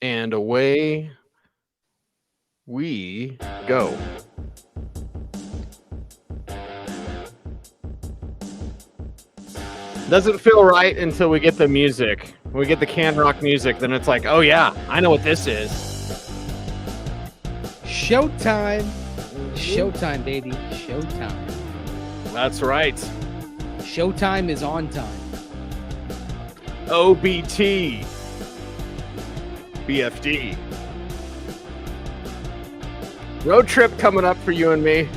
And away we go. Doesn't feel right until we get the music. When we get the Can Rock music, then it's like, oh yeah, I know what this is. Showtime. Showtime, baby. Showtime. That's right. Showtime is on time. OBT. BFD. Road trip coming up for you and me.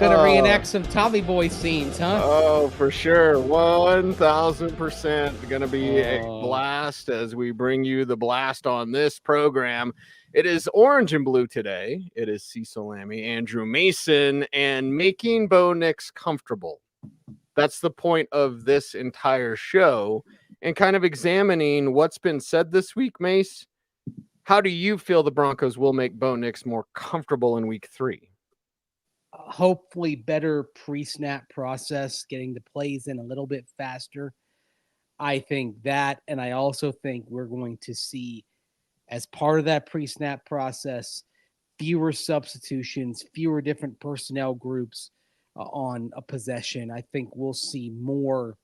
Gonna reenact some Tommy Boy scenes, huh? Oh, for sure. 1,000% gonna be a blast as we bring you the blast on this program. It is orange and blue today. It is Cecil, Lammey, Andrew Mason, and making Bo Nix comfortable. That's the point of this entire show, and kind of examining what's been said this week. Mace, how do you feel the Broncos will make Bo Nix more comfortable in week 3? Hopefully better pre-snap process, getting the plays in a little bit faster. I think that, and I also think we're going to see, as part of that pre-snap process, fewer substitutions, fewer different personnel groups on a possession. I think we'll see more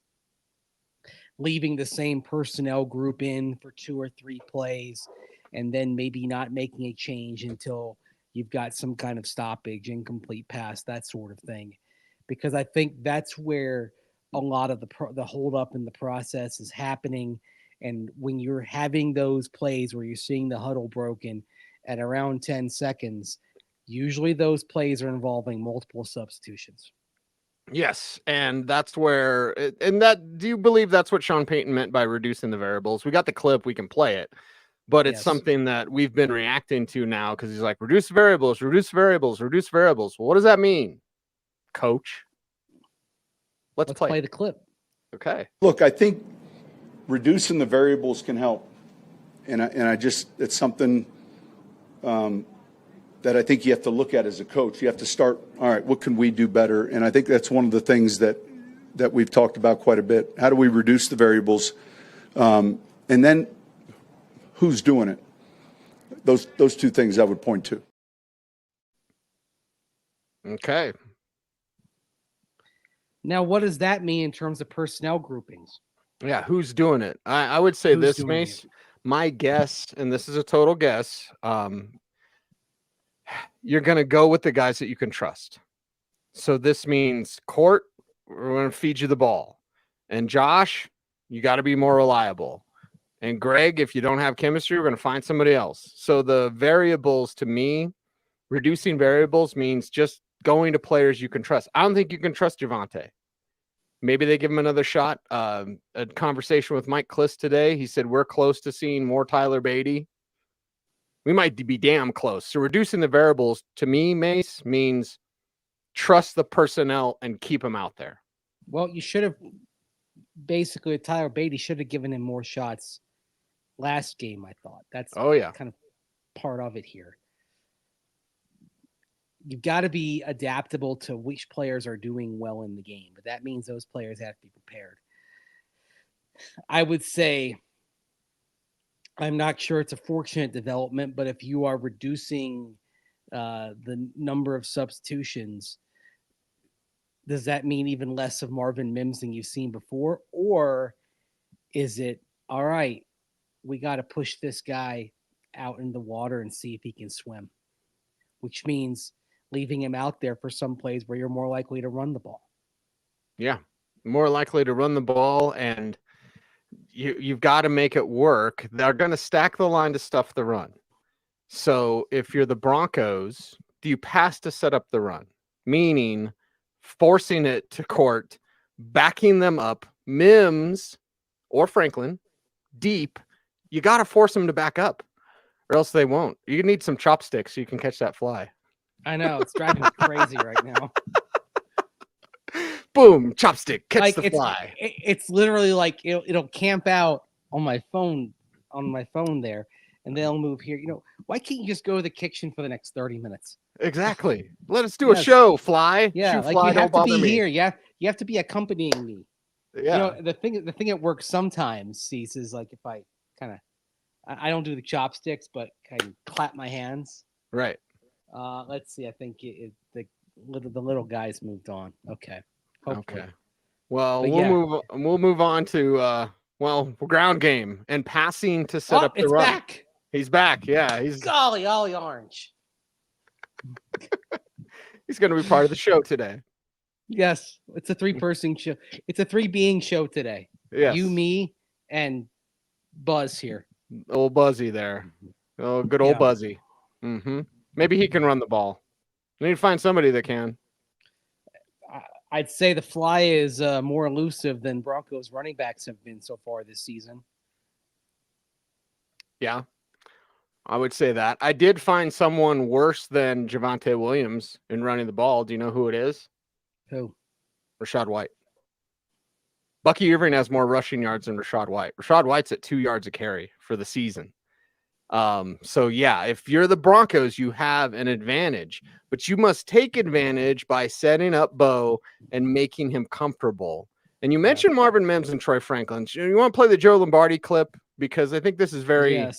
leaving the same personnel group in for 2 or 3 plays, and then maybe not making a change until you've got some kind of stoppage, incomplete pass, that sort of thing. Because I think that's where a lot of the hold up in the process is happening. And when you're having those plays where you're seeing the huddle broken at around 10 seconds, usually those plays are involving multiple substitutions. Yes, and that's where, and that, do you believe that's what Sean Payton meant by reducing the variables? We got the clip, we can play it. But it's something that we've been reacting to now because he's like, reduce variables, reduce variables, reduce variables. Well, what does that mean, coach? Let's play the clip. Okay. Look, I think reducing the variables can help. And I just, it's something that I think you have to look at as a coach. You have to start, all right, what can we do better? And I think that's one of the things that we've talked about quite a bit. How do we reduce the variables? And then, who's doing it? Those 2 things I would point to. Okay. Now, what does that mean in terms of personnel groupings? Yeah, who's doing it? I would say this, Mace. My guess, and this is a total guess, you're going to go with the guys that you can trust. So this means Court, we're going to feed you the ball. And Josh, you got to be more reliable. And Greg, if you don't have chemistry, we're going to find somebody else. So the variables, to me, reducing variables means just going to players you can trust. I don't think you can trust Javonte. Maybe they give him another shot. A conversation with Mike Kliss today. He said, we're close to seeing more Tyler Beatty. We might be damn close. So reducing the variables, to me, Mace, means trust the personnel and keep them out there. Well, you should have basically, Tyler Beatty should have given him more shots last game, I thought. That's kind of part of it here. You've got to be adaptable to which players are doing well in the game, but that means those players have to be prepared. I would say, I'm not sure it's a fortunate development, but if you are reducing the number of substitutions, does that mean even less of Marvin Mims than you've seen before? Or is it, all right, we got to push this guy out in the water and see if he can swim, which means leaving him out there for some plays where you're more likely to run the ball. Yeah, more likely to run the ball, and you've got to make it work. They're going to stack the line to stuff the run. So if you're the Broncos, do you pass to set up the run? Meaning forcing it to Court, backing them up, Mims or Franklin, deep. You got to force them to back up or else they won't. You need some chopsticks so you can catch that fly. I know. It's driving me crazy right now. Boom, chopstick, catch the fly. It's literally like it'll camp out on my phone there, and they'll move here. You know, why can't you just go to the kitchen for the next 30 minutes? Exactly. Let us do a show, fly. Yeah, shoot, like fly, you have to be me. here. Yeah, you have to be accompanying me. Yeah. You know, the thing that works sometimes, Cease, is like if I kind of, I don't do the chopsticks, but kind of clap my hands. Right. Let's see. I think the little guys moved on. Okay. Hopefully. Okay. Well, But we'll move on to ground game and passing to set up the it's run. back. He's back. Yeah, Golly, Ollie Orange. he's going to be part of the show today. Yes, it's a 3-person show. It's a 3-being show today. Yes. You, me, and Buzz here. Old Buzzy there. Oh, good old Buzzy. Maybe he can run the ball. We need to find somebody that can. I'd say the fly is more elusive than Broncos running backs have been so far this season. Yeah, I would say that. I did find someone worse than Javonte Williams in running the ball. Do you know who it is? Who? Rachaad White. Bucky Irving has more rushing yards than Rachaad White. Rachaad White's at 2 yards a carry for the season. So yeah, if you're the Broncos, you have an advantage, but you must take advantage by setting up Bo and making him comfortable. And you mentioned Marvin Mims and Troy Franklin. You want to play the Joe Lombardi clip? Because I think this is very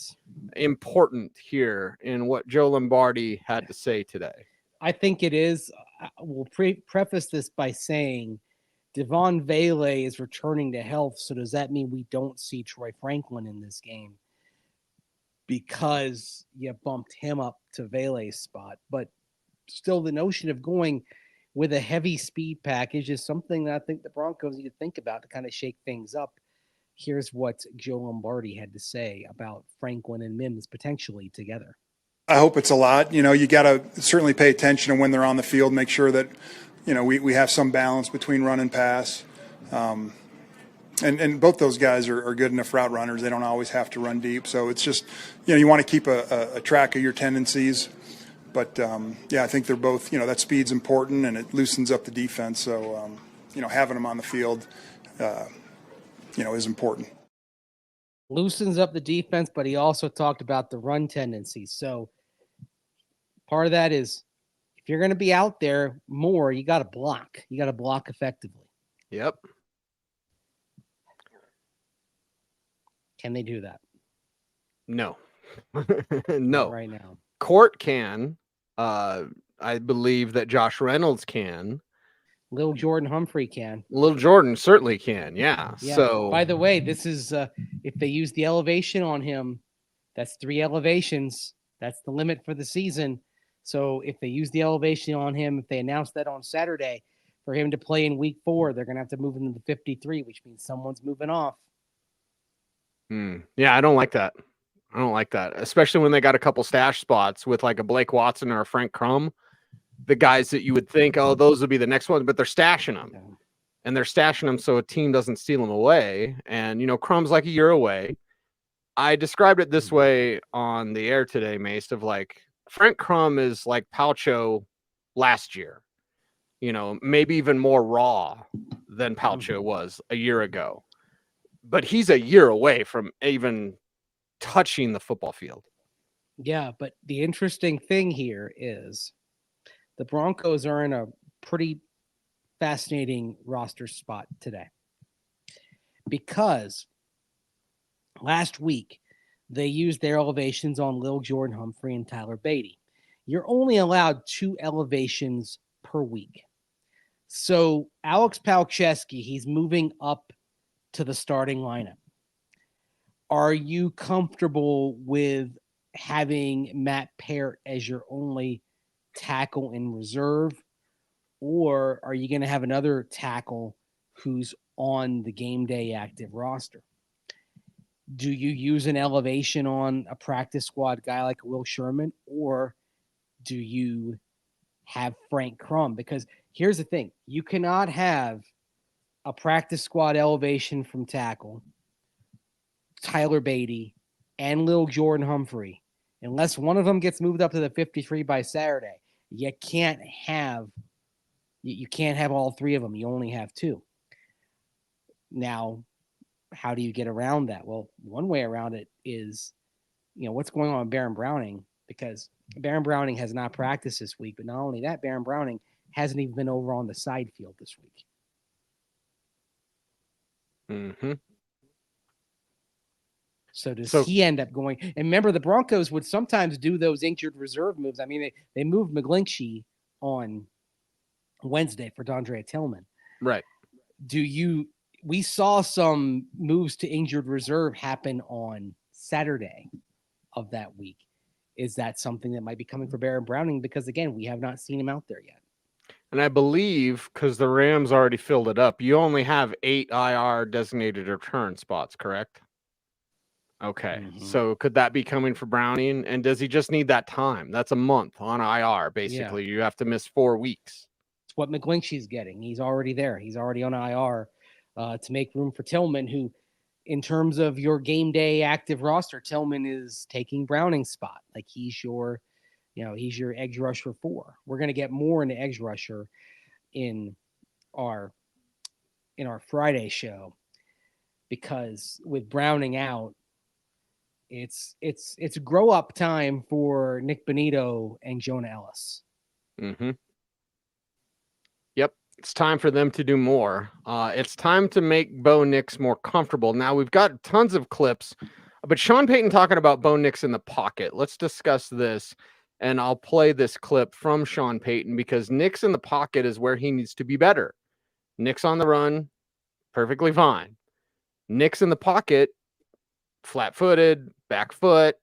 important here in what Joe Lombardi had to say today. I think it is. We'll preface this by saying Devon Vele is returning to health. So does that mean we don't see Troy Franklin in this game? Because you bumped him up to Vele's spot. But still, the notion of going with a heavy speed package is something that I think the Broncos need to think about to kind of shake things up. Here's what Joe Lombardi had to say about Franklin and Mims potentially together. I hope it's a lot. You got to certainly pay attention to when they're on the field, make sure that, we have some balance between run and pass. And both those guys are good enough route runners. They don't always have to run deep. So it's just, you want to keep a track of your tendencies. But, I think they're both, that speed's important and it loosens up the defense. So, having them on the field, is important. Loosens up the defense, but he also talked about the run tendencies. So part of that is if you're going to be out there more, you got to block. You got to block effectively. Yep. Can they do that? No. No. Not right now. Court can. I believe that Josh Reynolds can. Lil Jordan Humphrey can. Lil Jordan certainly can. Yeah. So by the way, this is if they use the elevation on him, that's 3 elevations. That's the limit for the season. So if they use the elevation on him, if they announce that on Saturday for him to play in week 4, they're going to have to move him to the 53, which means someone's moving off. Yeah, I don't like that. Especially when they got a couple stash spots with like a Blake Watson or a Frank Crum. The guys that you would think, oh, those would be the next ones, but they're stashing them. Yeah. And they're stashing them so a team doesn't steal them away. And, Crum's like a year away. I described it this way on the air today, Mace, of like Frank Crum is like Palcho last year. Maybe even more raw than Palcho was a year ago. But he's a year away from even touching the football field. Yeah, but the interesting thing here is the Broncos are in a pretty fascinating roster spot today because last week they used their elevations on Lil Jordan Humphrey and Tyler Beatty. You're only allowed 2 elevations per week. So Alex Palczewski, he's moving up to the starting lineup. Are you comfortable with having Matt Peart as your only tackle in reserve, or are you going to have another tackle who's on the game day active roster? Do you use an elevation on a practice squad guy like Will Sherman, or do you have Frank Crum? Because here's the thing, you cannot have a practice squad elevation from tackle, Tyler Beatty, and Lil Jordan Humphrey, unless one of them gets moved up to the 53 by Saturday. You can't have all 3 of them. You only have 2. Now, how do you get around that? Well, one way around it is, what's going on with Baron Browning, because Baron Browning has not practiced this week, but not only that, Baron Browning hasn't even been over on the side field this week. So does he end up going? And remember, the Broncos would sometimes do those injured reserve moves. I mean, they moved McGlinchey on Wednesday for Dondre Tillman. Right. We saw some moves to injured reserve happen on Saturday of that week. Is that something that might be coming for Baron Browning? Because again, we have not seen him out there yet. And I believe because the Rams already filled it up, you only have 8 IR designated return spots, correct? Okay. So could that be coming for Browning? And does he just need that time? That's a month on IR, basically. Yeah. You have to miss 4 weeks. It's what McGlinchey's getting. He's already there. He's already on IR to make room for Tillman, who, in terms of your game day active roster, Tillman is taking Browning's spot. Like he's your edge rusher 4. We're going to get more into edge rusher in our Friday because with Browning out, it's grow up time for Nick Bonito and Jonah Ellis. Mm-hmm. Yep. It's time for them to do more. It's time to make Bo Nix more comfortable. Now we've got tons of clips, but Sean Payton talking about Bo Nix in the pocket. Let's discuss this. And I'll play this clip from Sean Payton because Nix in the pocket is where he needs to be better. Nix on the run, perfectly fine. Nix in the pocket, flat-footed, back foot,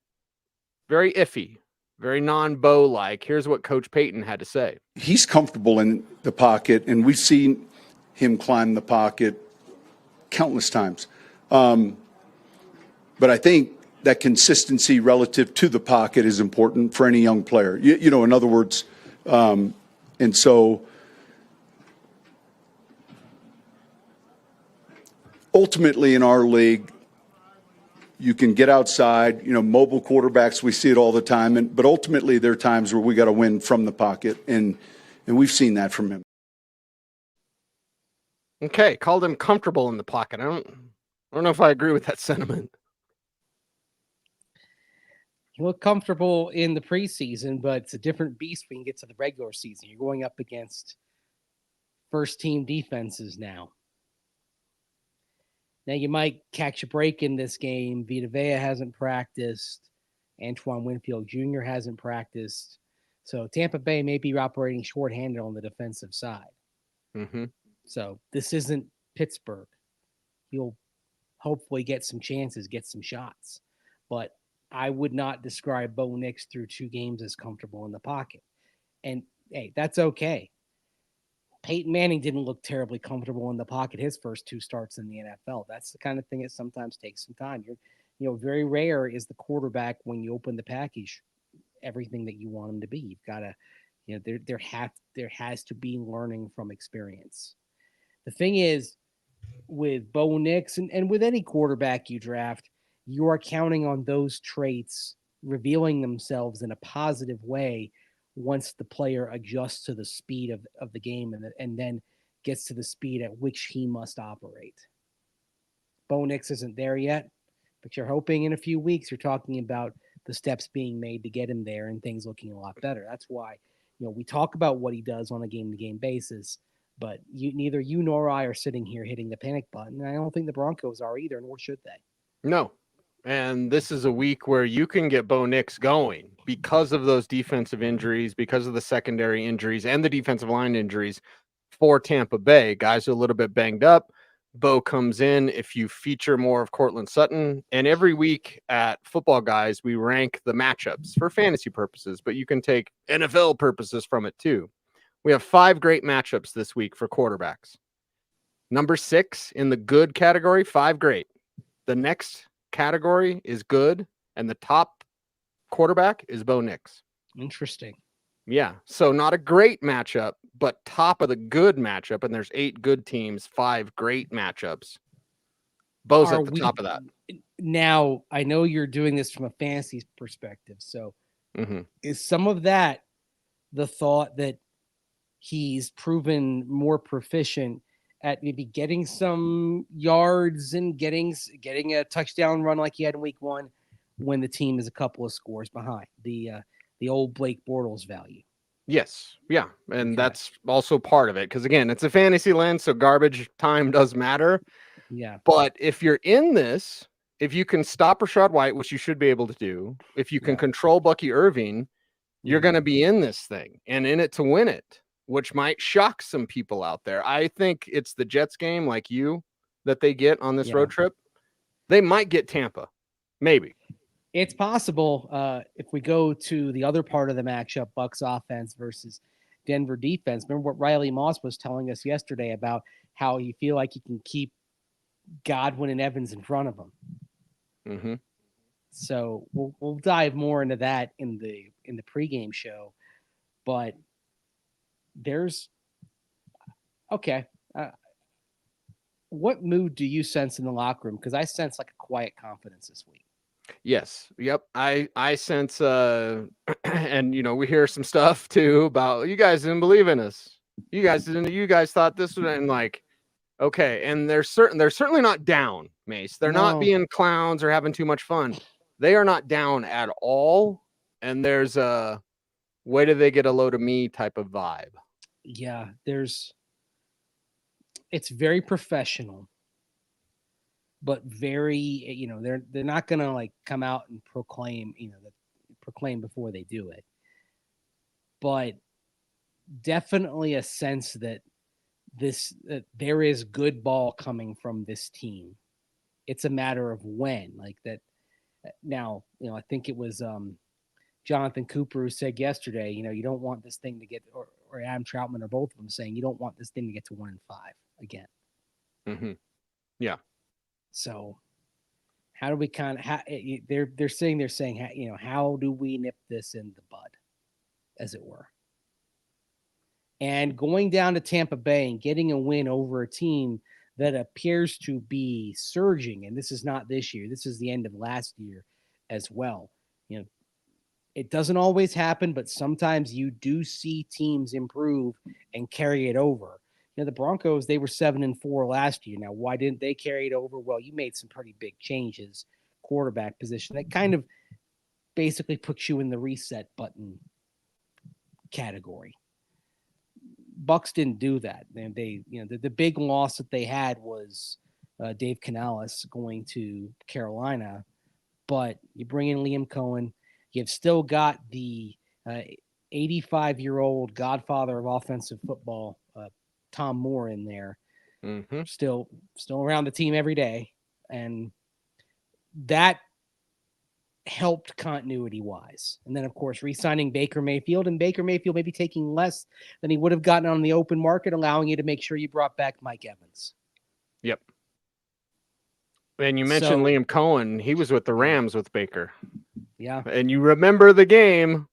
very iffy, very non-Bo-like. Here's what Coach Payton had to say. He's comfortable in the pocket, and we've seen him climb the pocket countless times. But I think that consistency relative to the pocket is important for any young player. You know, in other words, and so ultimately in our league, you can get outside, mobile quarterbacks, we see it all the time. But ultimately there are times where we got to win from the pocket. And we've seen that from him. Okay. Called him comfortable in the pocket. I don't know if I agree with that sentiment. You look comfortable in the preseason, but it's a different beast when you get to the regular season. You're going up against first team defenses now. Now you might catch a break in this game. Vita Vea hasn't practiced. Antoine Winfield Jr. hasn't practiced. So Tampa Bay may be operating shorthanded on the defensive side. Mm-hmm. So this isn't Pittsburgh. You'll hopefully get some chances, get some shots. But I would not describe Bo Nix through 2 games as comfortable in the pocket. And, hey, that's okay. Peyton Manning didn't look terribly comfortable in the pocket his first 2 starts in the NFL. That's the kind of thing that sometimes takes some time. Very rare is the quarterback when you open the package, everything that you want him to be. You've got to, there has to be learning from experience. The thing is, with Bo Nix and with any quarterback you draft, you are counting on those traits revealing themselves in a positive way once the player adjusts to the speed of the game and then gets to the speed at which he must operate. Bo Nix isn't there yet, but you're hoping in a few weeks you're talking about the steps being made to get him there and things looking a lot better. That's why, we talk about what he does on a game-to-game basis, but neither you nor I are sitting here hitting the panic button. And I don't think the Broncos are either, nor should they. No. And this is a week where you can get Bo Nix going because of those defensive injuries, because of the secondary injuries and the defensive line injuries for Tampa Bay. Guys are a little bit banged up. Bo comes in if you feature more of Courtland Sutton. And every week at Football Guys, we rank the matchups for fantasy purposes, but you can take NFL purposes from it too. We have 5 great matchups this week for quarterbacks. Number 6 in the good category, 5 great. The next category is good, and the top quarterback is Bo Nix. Interesting. Yeah, so not a great matchup, but top of the good matchup, and there's 8 good teams, 5 great matchups. Bo's at the top of that. Now, I know you're doing this from a fantasy perspective, so is some of that the thought that he's proven more proficient at maybe getting some yards and getting a touchdown run like he had in week 1 when the team is a couple of scores behind, the old Blake Bortles value? Yes. Yeah. And that's also part of it. Because again, it's a fantasy lens, so garbage time does matter. Yeah. But if you're in this, if you can stop Rachaad White, which you should be able to do, if you can control Bucky Irving, you're going to be in this thing and in it to win it, which might shock some people out there. I think it's the Jets game, like you, that they get on this road trip. They might get Tampa, maybe. It's possible. If we go to the other part of the matchup, Bucs offense versus Denver defense. Remember what Riley Moss was telling us yesterday about how you feel like you can keep Godwin and Evans in front of him. Mm-hmm. So we'll dive more into that in the pregame show, but there's okay. What mood do you sense in the locker room? Because I sense like a quiet confidence this week. Yes. Yep. I sense and we hear some stuff too about you guys didn't believe in us. You guys thought this was, and like, okay, and they're certainly not down, Mace. They're not being clowns or having too much fun. They are not down at all. And there's a where do they get a load of me type of vibe. Yeah, it's very professional, but very, they're not gonna like come out and proclaim before they do it. But definitely a sense that there is good ball coming from this team. It's a matter of when, like that. Now, I think it was Jonathan Cooper who said yesterday, you don't want this thing to get, or Adam Troutman, or both of them saying, you don't want this thing to get to 1-5 again. Mm-hmm. Yeah. So how do we they're saying, how do we nip this in the bud, as it were? And going down to Tampa Bay and getting a win over a team that appears to be surging, and this is not this year, this is the end of last year as well. It doesn't always happen, but sometimes you do see teams improve and carry it over. The Broncos, they were 7-4 last year. Now, why didn't they carry it over? Well, you made some pretty big changes, quarterback position. That kind of basically puts you in the reset button category. Bucs didn't do that. And the big loss that they had was Dave Canales going to Carolina. But you bring in Liam Cohen. You've still got the 85-year-old godfather of offensive football, Tom Moore, in there. Mm-hmm. Still around the team every day. And that helped continuity-wise. And then, of course, re-signing Baker Mayfield, and Baker Mayfield maybe taking less than he would have gotten on the open market, allowing you to make sure you brought back Mike Evans. Yep. And you mentioned Liam Cohen. He was with the Rams with Baker. Yeah. And you remember the game.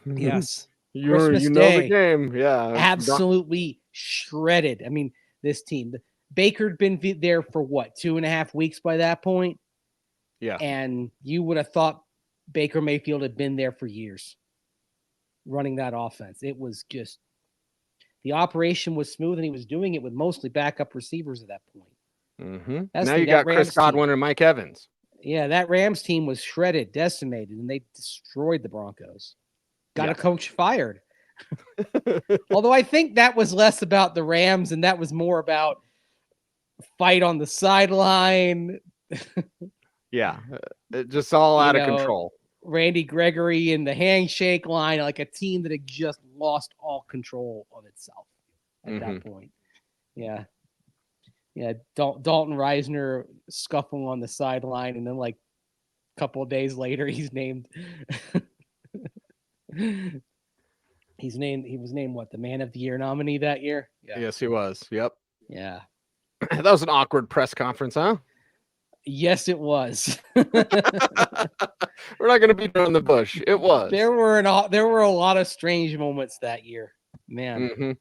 Yes. You know the game. Yeah. Absolutely shredded. I mean, this team. Baker had been there for what, 2.5 weeks by that point? Yeah. And you would have thought Baker Mayfield had been there for years running that offense. It was just, the operation was smooth, and he was doing it with mostly backup receivers at that point. Mm-hmm. Now you got Chris Godwin and Mike Evans. Yeah, that Rams team was shredded, decimated, and they destroyed the Broncos. Got a coach fired. Although I think that was less about the Rams, and that was more about fight on the sideline. Yeah, just all out of control. Randy Gregory in the handshake line, like a team that had just lost all control of itself at that point. Yeah. Yeah, Dalton Reisner scuffling on the sideline, and then like a couple of days later, he's named. He was named what, the Man of the Year nominee that year? Yeah. Yes, he was. Yep. Yeah. That was an awkward press conference, huh? Yes, it was. We're not going to beat around the bush. It was. There were a lot of strange moments that year, man. Mm-hmm.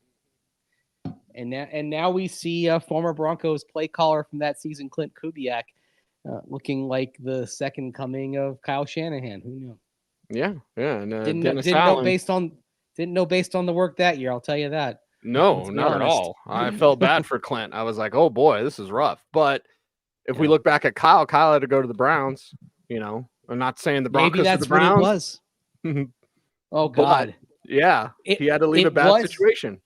And now we see former Broncos play caller from that season, Clint Kubiak, looking like the second coming of Kyle Shanahan. Who knew? Yeah. And didn't know based on the work that year. I'll tell you that. No, not at all. I felt bad for Clint. I was like, oh boy, this is rough. But if we look back at Kyle had to go to the Browns. I'm not saying the Broncos. Maybe that's the Browns. What it was. Oh God. Yeah, he had to leave a bad situation.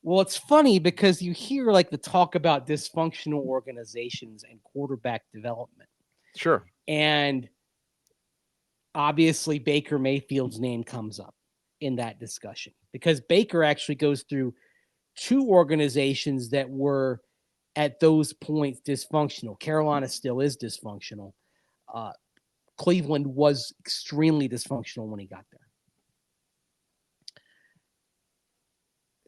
Well, it's funny because you hear like the talk about dysfunctional organizations and quarterback development. Sure. And obviously Baker Mayfield's name comes up in that discussion because Baker actually goes through two organizations that were at those points dysfunctional. Carolina still is dysfunctional. Cleveland was extremely dysfunctional when he got there.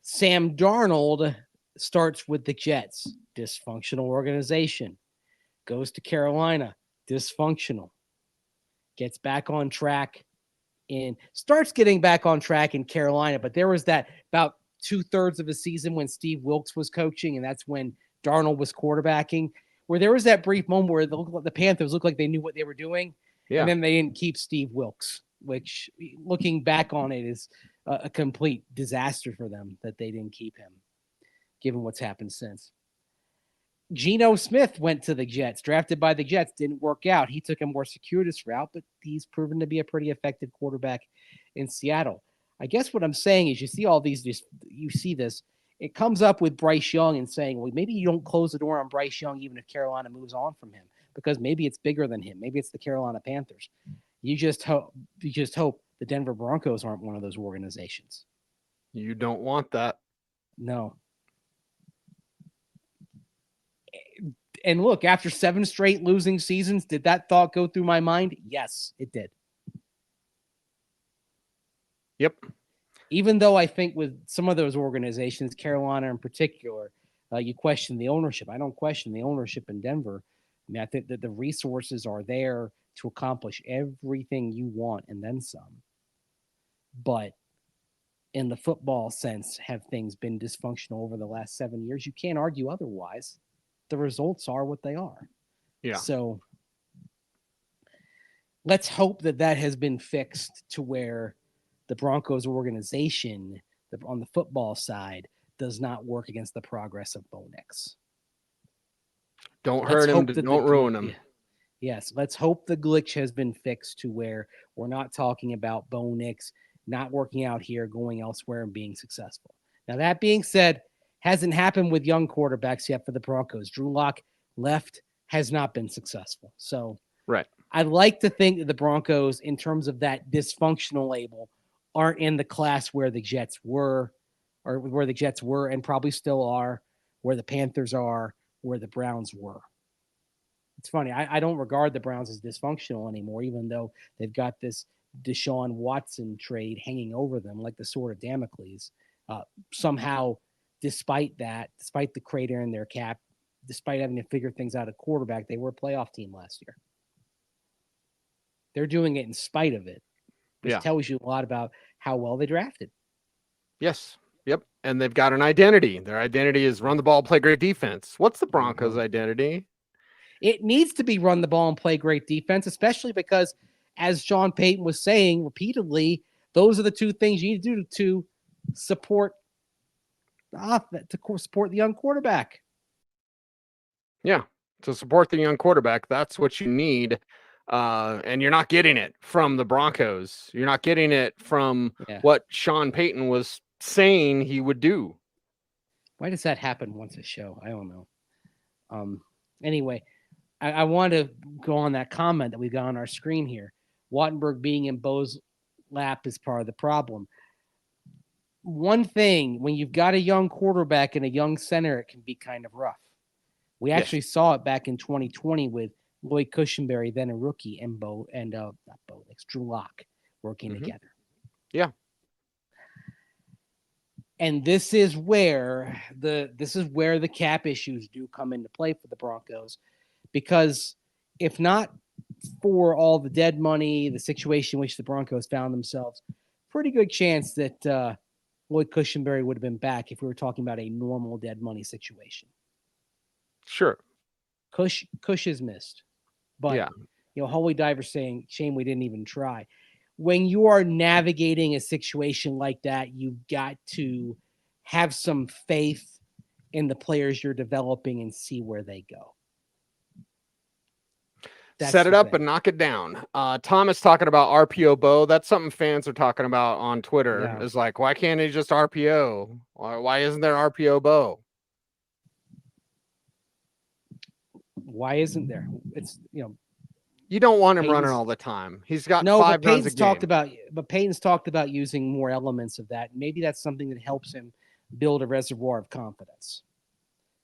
Sam Darnold starts with the Jets, dysfunctional organization, goes to Carolina, dysfunctional, gets back on track and starts getting back on track in Carolina. But there was that about 2/3 of the season when Steve Wilkes was coaching, and that's when Darnold was quarterbacking, where there was that brief moment where the Panthers looked like they knew what they were doing. Yeah. And then they didn't keep Steve Wilkes, which looking back on it is a complete disaster for them that they didn't keep him, given what's happened since. Geno Smith went to the Jets, drafted by the Jets, didn't work out. He took a more circuitous route, but he's proven to be a pretty effective quarterback in Seattle. I guess what I'm saying is you see all these, you see this, it comes up with Bryce Young and saying, well, maybe you don't close the door on Bryce Young even if Carolina moves on from him, because maybe it's bigger than him. Maybe it's the Carolina Panthers. You just hope the Denver Broncos aren't one of those organizations. You don't want that. No. And look, after 7 straight losing seasons, did that thought go through my mind? Yes, it did. Yep. Even though I think with some of those organizations, Carolina in particular, you question the ownership. I don't question the ownership in Denver. I mean, I think that the resources are there to accomplish everything you want and then some. But in the football sense, have things been dysfunctional over the last 7 years? You can't argue otherwise. The results are what they are. Yeah. So let's hope that has been fixed to where the Broncos organization on the football side does not work against the progress of Bo Nix. Don't hurt him. Don't ruin him. Yes. Let's hope the glitch has been fixed to where we're not talking about Bo Nix not working out here, going elsewhere and being successful. Now, that being said, hasn't happened with young quarterbacks yet for the Broncos. Drew Lock left, has not been successful. So right. I'd like to think that the Broncos, in terms of that dysfunctional label, aren't in the class where the Jets were, or where the Jets were and probably still are, where the Panthers are, where the Browns were. It's funny. I don't regard the Browns as dysfunctional anymore, even though they've got this Deshaun Watson trade hanging over them like the sword of Damocles. Somehow, despite the crater in their cap, despite having to figure things out at quarterback, they were a playoff team last year. They're doing it in spite of it. Which tells you a lot about how well they drafted. Yes. Yep. And they've got an identity. Their identity is run the ball, play great defense. What's the Broncos' identity? It needs to be run the ball and play great defense, especially because, as Sean Payton was saying repeatedly, those are the two things you need to do to support the young quarterback. Yeah. To support the young quarterback, that's what you need. And you're not getting it from the Broncos. You're not getting it from what Sean Payton was saying he would do. Why does that happen once a show? I don't know. Anyway, I want to go on that comment that we got on our screen here. Wattenberg being in Bo's lap is part of the problem. One thing, when you've got a young quarterback and a young center, it can be kind of rough. We actually saw it back in 2020 with Lloyd Cushenberry, then a rookie, and Drew Lock working together. Yeah. And this is where the cap issues do come into play for the Broncos, because if not for all the dead money, the situation in which the Broncos found themselves, pretty good chance that Lloyd Cushenberry would have been back if we were talking about a normal dead money situation. Sure. Cush is missed. But, Holy Diver saying, shame we didn't even try. When you are navigating a situation like that, you've got to have some faith in the players you're developing and see where they go. Set it up and knock it down. Thomas talking about RPO Bo. That's something fans are talking about on Twitter. Is like, why can't he just RPO? Why isn't there RPO Bo? Why isn't there? It's, You don't want him running Payton's- all the time. He's got No, 5 but runs a Payton's talked about using more elements of that. Maybe that's something that helps him build a reservoir of confidence.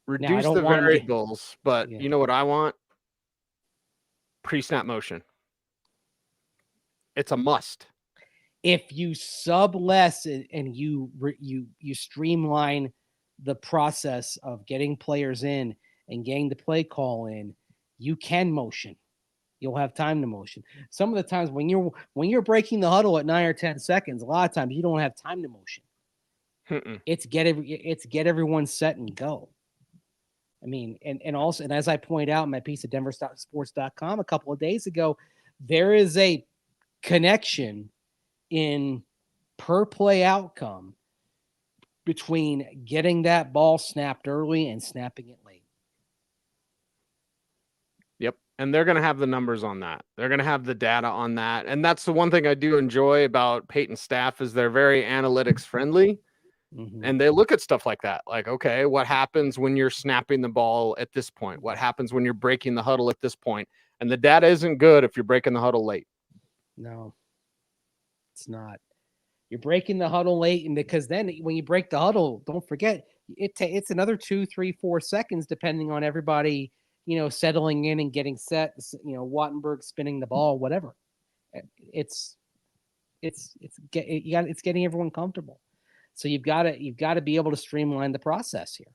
Reduce don't the want him to- variables, but Yeah. you know what I want? Pre-snap motion. It's a must. If you sub less and you streamline the process of getting players in and getting the play call in, you can motion. You'll have time to motion. Some of the times when you're breaking the huddle at 9 or 10 seconds, a lot of times you don't have time to motion. Mm-mm. It's get everyone set and go. I mean, and also, and as I point out in my piece at denversports.com a couple of days ago, there is a connection in per play outcome between getting that ball snapped early and snapping it late. Yep. And they're going to have the numbers on that. They're going to have the data on that. And that's the one thing I do enjoy about Peyton's staff is they're very analytics friendly. Mm-hmm. And they look at stuff like that. Like, okay, what happens when you're snapping the ball at this point? What happens when you're breaking the huddle at this point? And the data isn't good if you're breaking the huddle late. No, it's not. You're breaking the huddle late, and because then when you break the huddle, don't forget it's another 2, 3, 4 seconds depending on everybody, settling in and getting set. Wattenberg spinning the ball, whatever. It's getting everyone comfortable. So you've got to be able to streamline the process here.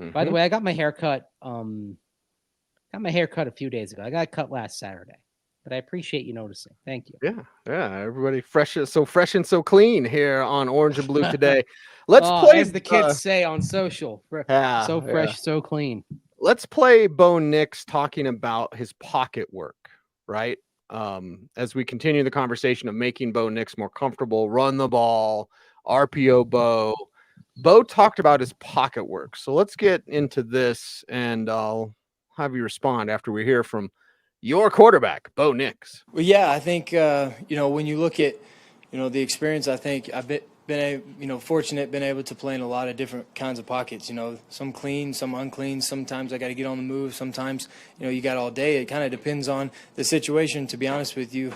Mm-hmm. By the way, I got my hair cut. Got my hair cut a few days ago. I got it cut last Saturday. But I appreciate you noticing. Thank you. Yeah. Everybody fresh and so clean here on Orange and Blue today. Let's play, as the kids say on social. Fresh, so clean. Let's play Bo Nix talking about his pocket work, right? As we continue the conversation of making Bo Nix more comfortable, run the ball, RPO Bo. Bo talked about his pocket work. So let's get into this, and I'll have you respond after we hear from your quarterback, Bo Nix. Well, yeah, I think, when you look at, the experience, I think I've been fortunate, been able to play in a lot of different kinds of pockets, some clean, some unclean. Sometimes I got to get on the move. Sometimes, you got all day. It kind of depends on the situation, to be honest with you.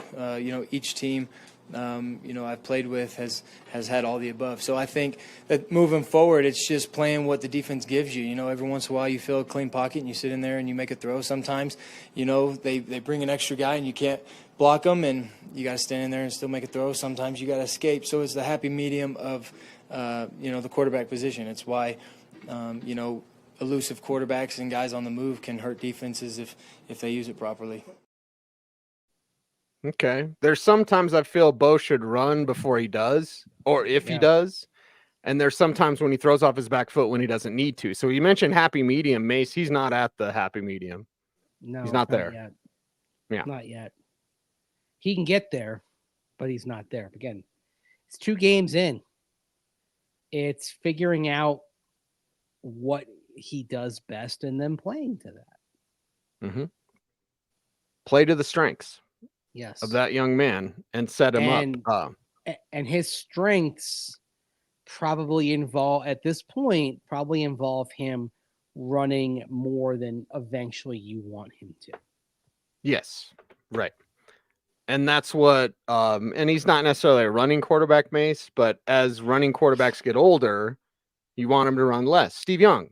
Each team, I've played with has had all the above. So I think that moving forward, it's just playing what the defense gives you. Every once in a while you feel a clean pocket and you sit in there and you make a throw. Sometimes, they bring an extra guy and you can't block them and you got to stand in there and still make a throw. Sometimes you got to escape. So it's the happy medium of, the quarterback position. It's why, elusive quarterbacks and guys on the move can hurt defenses if they use it properly. Okay. There's sometimes I feel Bo should run before he does, or if he does. And there's sometimes when he throws off his back foot when he doesn't need to. So you mentioned happy medium, Mace. He's not at the happy medium. No, he's not there. Yet. Yeah. Not yet. He can get there, but he's not there. Again, it's 2 games in. It's figuring out what he does best and then playing to that. Mm-hmm. Play to the strengths. Yes. Of that young man and set him up. And his strengths probably involve him running more than eventually you want him to. Yes. Right. And that's what and he's not necessarily a running quarterback, Mace, but as running quarterbacks get older, you want him to run less. Steve Young.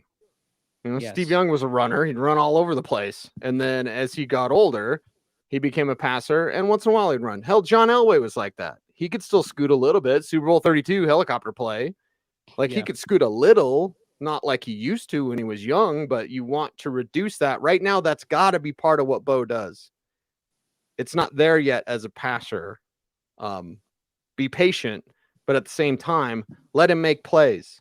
Yes. Steve Young was a runner. He'd run all over the place. And then as he got older, he became a passer, and once in a while he'd run. Hell, John Elway was like that. He could still scoot a little bit. Super Bowl 32 helicopter play. He could scoot a little, not like he used to when he was young, but you want to reduce that. Right now, that's got to be part of what Bo does. It's not there yet as a passer. Be patient, but at the same time, let him make plays.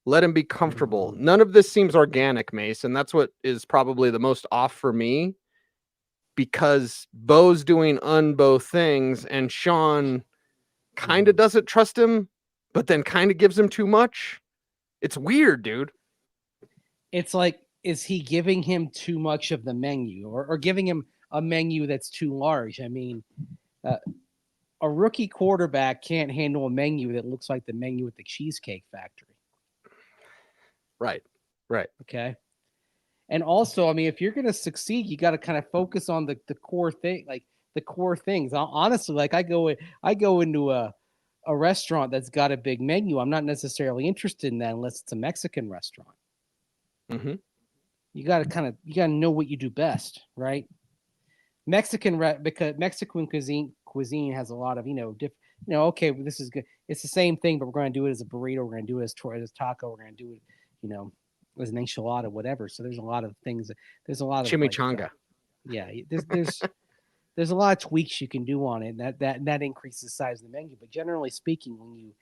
Let him be comfortable. None of this seems organic, Mace, and that's what is probably the most off for me. Because Bo's doing un-Bo things and Sean kind of doesn't trust him, but then kind of gives him too much. It's weird, dude. It's like, is he giving him too much of the menu or giving him a menu that's too large? I mean, a rookie quarterback can't handle a menu that looks like the menu at the Cheesecake Factory. Right. Okay. And also, I mean, if you're going to succeed, you got to kind of focus on the core thing, like the core things. Honestly, like I go into a restaurant that's got a big menu. I'm not necessarily interested in that unless it's a Mexican restaurant. Mm-hmm. You got to know what you do best, right? Because Mexican cuisine has a lot of, okay, well, this is good. It's the same thing, but we're going to do it as a burrito. We're going to do it as a taco. We're going to do it, as an enchilada, whatever. So there's a lot of things. There's a lot of Chimichanga. There's a lot of tweaks you can do on it. That increases the size of the menu. But generally speaking, when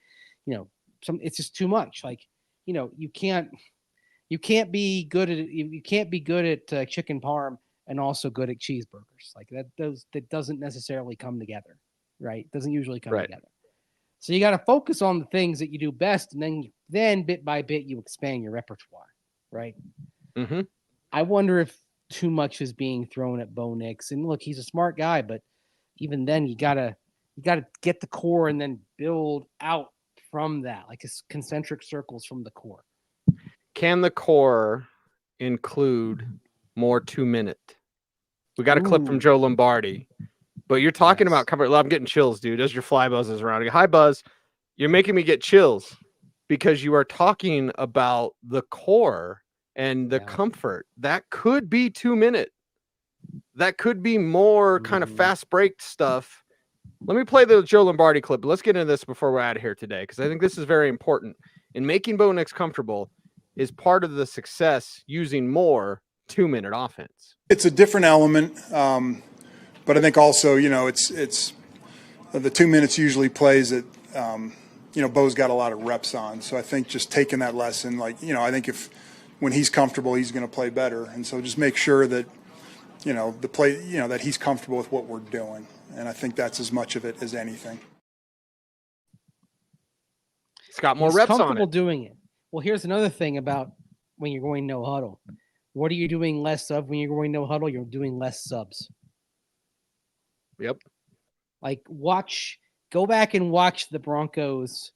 it's just too much. Like, you can't be good at chicken parm and also good at cheeseburgers. Like that doesn't necessarily come together, right? Doesn't usually come together. So you got to focus on the things that you do best, and then bit by bit you expand your repertoire, right? Mm-hmm. I wonder if too much is being thrown at Bo Nix. And look, he's a smart guy, but even then you gotta get the core and then build out from that, like concentric circles from the core. Can the core include more 2-minute? We got a clip from Joe Lombardi, but you're talking about cover. I'm getting chills, dude. As your fly buzz is around. Hi, Buzz. You're making me get chills because you are talking about the core and the comfort. That could be 2-minute. That could be more kind of fast break stuff. Let me play the Joe Lombardi clip. Let's get into this before we're out of here today, because I think this is very important. In making Bo Nix comfortable is part of the success using more 2-minute offense. It's a different element, but I think also, it's the 2 minutes usually plays that, Bo's got a lot of reps on. So I think just taking that lesson, I think when he's comfortable, he's going to play better. And so just make sure that, the play, that he's comfortable with what we're doing. And I think that's as much of it as anything. He's got more reps on it. Comfortable doing it. Well, here's another thing about when you're going no huddle. What are you doing less of when you're going no huddle? You're doing less subs. Yep. Like go back and watch the Broncos'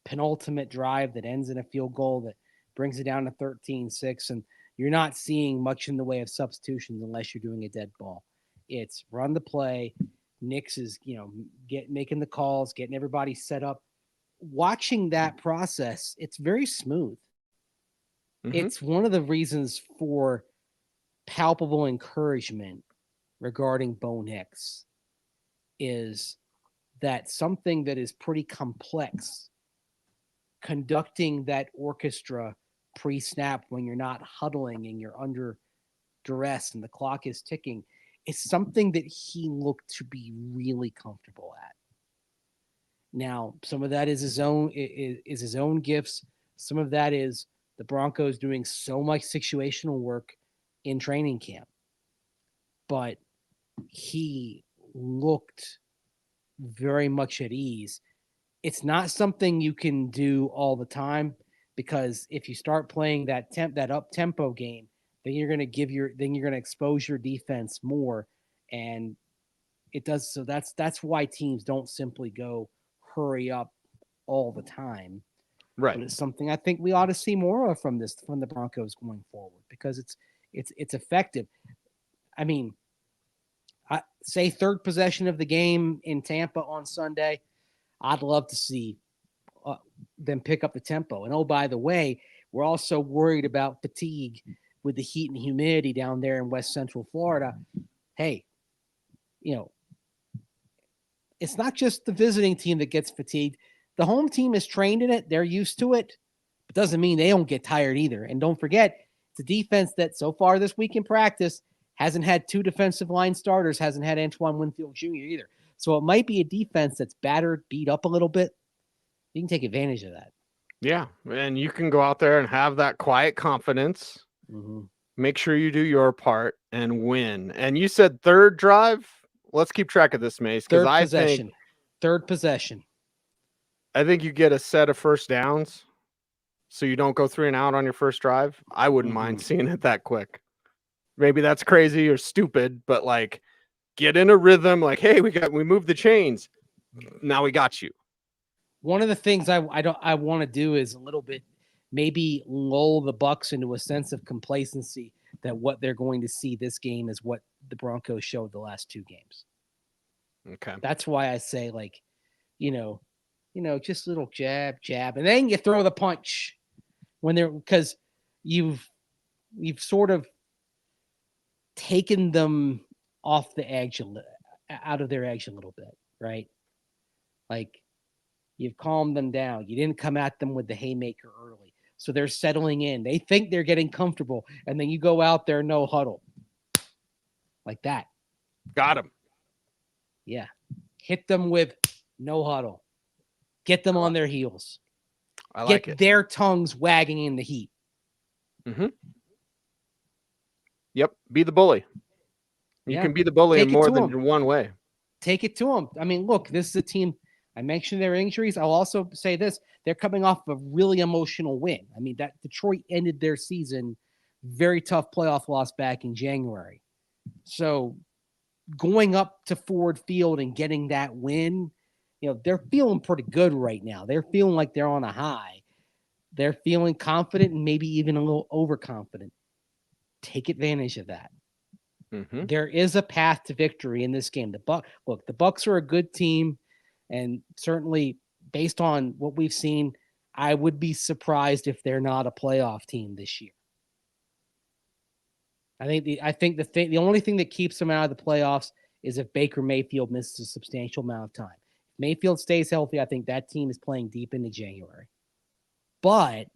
penultimate drive that ends in a field goal that brings it down to 13-6, and you're not seeing much in the way of substitutions unless you're doing a dead ball. It's run the play. Nix is, making the calls, getting everybody set up. Watching that process, it's very smooth. Mm-hmm. It's one of the reasons for palpable encouragement regarding Bo Nix is that something that is pretty complex, conducting that orchestra pre-snap when you're not huddling and you're under duress and the clock is ticking, is something that he looked to be really comfortable at. Now, some of that is his own gifts. Some of that is the Broncos doing so much situational work in training camp. But he looked very much at ease. It's not something you can do all the time, because if you start playing that up-tempo game, then you're going to expose your defense more, and it does. So that's why teams don't simply go hurry up all the time. Right. But it's something I think we ought to see more of from the Broncos going forward, because it's effective. I mean, I say third possession of the game in Tampa on Sunday, I'd love to see them pick up the tempo. And, oh, by the way, we're also worried about fatigue with the heat and humidity down there in West Central Florida. Hey, it's not just the visiting team that gets fatigued. The home team is trained in it. They're used to it. It doesn't mean they don't get tired either. And don't forget, it's a defense that so far this week in practice hasn't had 2 defensive line starters, hasn't had Antoine Winfield Jr. either. So it might be a defense that's battered, beat up a little bit. You can take advantage of that. Yeah, and you can go out there and have that quiet confidence. Mm-hmm. Make sure you do your part and win. And you said third drive. Let's keep track of this, Mace. Third possession. I think you get a set of first downs, so you don't go 3 and out on your first drive. I wouldn't mind seeing it that quick. Maybe that's crazy or stupid, but get in a rhythm. Hey, we moved the chains. Now we got you. One of the things I want to do is a little bit maybe lull the Bucs into a sense of complacency that what they're going to see this game is what the Broncos showed the last 2 games. Okay. That's why I say, like, just a little jab, and then you throw the punch when they're, because you've sort of taken them off the edge, out of their edge a little bit, right? Like, you've calmed them down. You didn't come at them with the haymaker early. So they're settling in. They think they're getting comfortable. And then you go out there, no huddle. Like that. Got him. Yeah. Hit them with no huddle. Get them on their heels. I like Get it. their tongues wagging in the heat. Mm-hmm. Yep. Be the bully. You can be the bully in more than one way. Take it to them. I mean, look, this is a team. I mentioned their injuries. I'll also say this. They're coming off a really emotional win. I mean, that Detroit ended their season, very tough playoff loss back in January. So going up to Ford Field and getting that win, they're feeling pretty good right now. They're feeling like they're on a high. They're feeling confident and maybe even a little overconfident. Take advantage of that. Mm-hmm. There is a path to victory in this game. The Bucs are a good team, and certainly based on what we've seen, I would be surprised if they're not a playoff team this year. I think the only thing that keeps them out of the playoffs is if Baker Mayfield misses a substantial amount of time. If Mayfield stays healthy, I think that team is playing deep into January. But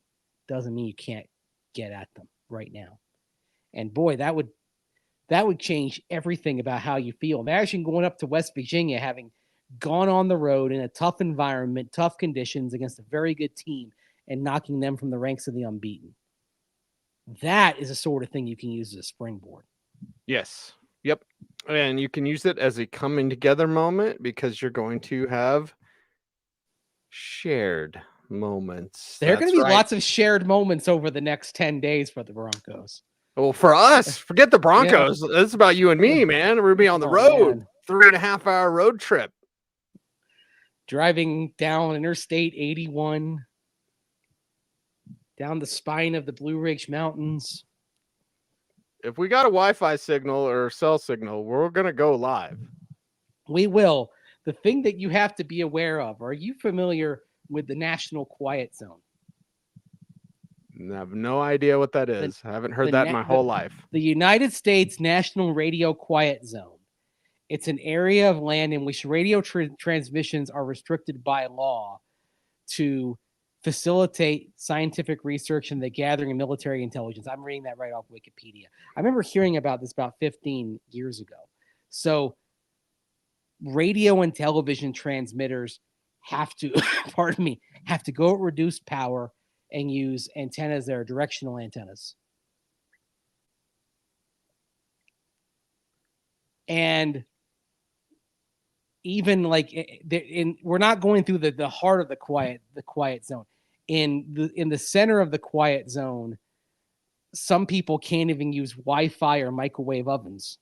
doesn't mean you can't get at them right now. And boy, that would change everything about how you feel. Imagine going up to West Virginia, having gone on the road in a tough environment, tough conditions against a very good team, and knocking them from the ranks of the unbeaten. That is a sort of thing you can use as a springboard. Yes. Yep. And you can use it as a coming together moment because you're going to have shared moments. There are going to be lots of shared moments over the next 10 days for the Broncos. Well, for us, forget the Broncos. Yeah. It's about you and me, man. We're be on the road. Man. 3.5 hour road trip. Driving down Interstate 81, down the spine of the Blue Ridge Mountains. If we got a Wi-Fi signal or cell signal, we're going to go live. We will. The thing that you have to be aware of, are you familiar with the National Quiet Zone? I have no idea what that is. I haven't heard that in my whole life. The United States National Radio Quiet Zone. It's an area of land in which radio transmissions are restricted by law to facilitate scientific research and the gathering of military intelligence. I'm reading that right off Wikipedia. I remember hearing about this about 15 years ago. So radio and television transmitters have to, have to go at reduced power and use antennas that are directional antennas. And even we're not going through the heart of the quiet zone. In the center of the quiet zone, some people can't even use Wi-Fi or microwave ovens.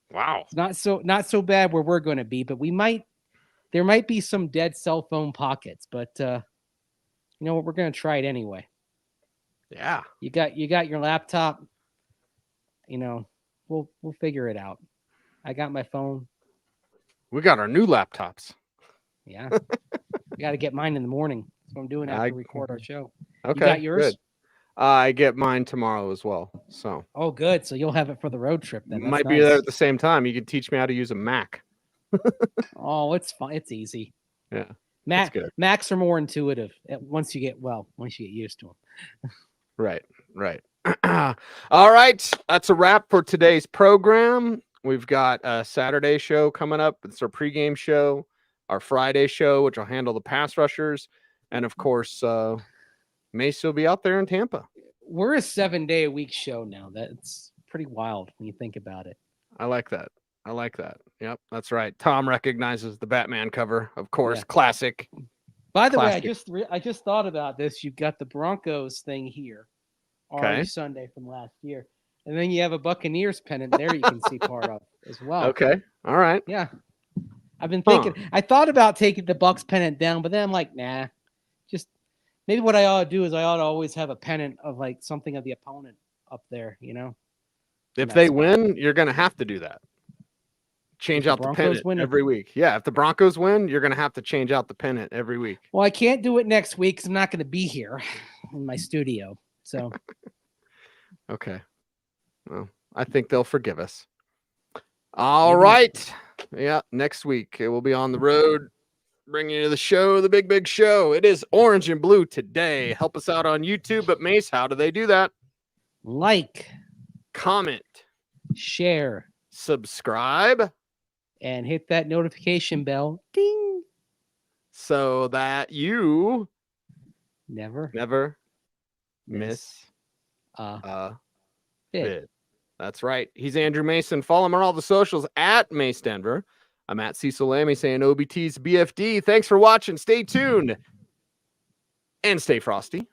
Wow. It's not so bad where we're going to be, but there might be some dead cell phone pockets, but you know what? We're going to try it anyway. Yeah. You got your laptop. We'll figure it out. I got my phone. We got our new laptops. Yeah. We got to get mine in the morning. That's what I'm doing after we record our show. Okay. You got yours? Good. I get mine tomorrow as well. So. Oh, good. So you'll have it for the road trip then. That's might nice. be there at the same time. You can teach me how to use a Mac. Oh, it's fun. It's easy. Yeah. Macs are more intuitive once you get used to them. Right. All right. That's a wrap for today's program. We've got a Saturday show coming up. It's our pregame show, our Friday show, which will handle the pass rushers. And of course, may still be out there in Tampa. We're a 7-day-a-week show now. That's pretty wild when you think about it. I like that. Yep, that's right. Tom recognizes the Batman cover, of course. Yeah. Classic. By the way, I just thought about this. You've got the Broncos thing here. Orange Sunday from last year. And then you have a Buccaneers pennant there you can see part of as well. Okay. All right. Yeah. I've been thinking, I thought about taking the Bucs pennant down, but then I'm like, nah. Just maybe what I ought to do is I ought to always have a pennant of like something of the opponent. up there, you know. If That's they fine. win, you're going to have to do that. Change the out the Broncos pennant win, every week. Yeah, if the Broncos win, you're going to have to change out the pennant every week. Well, I can't do it next week because I'm not going to be here in my studio. So Okay. Well, I think they'll forgive us. All right. Yeah, next week it will be on the road, bringing you to the show, the big show. It is Orange and Blue today. Help us out on YouTube. But Mace, how do they do that? like, Comment, share, subscribe, and hit that notification bell. Ding. so that you Never never miss a bid. bid. That's right. He's Andrew Mason. Follow him on all the socials at Mace Denver. I'm at Cecil Lammey saying OBT's BFD. Thanks for watching. Stay tuned and stay frosty.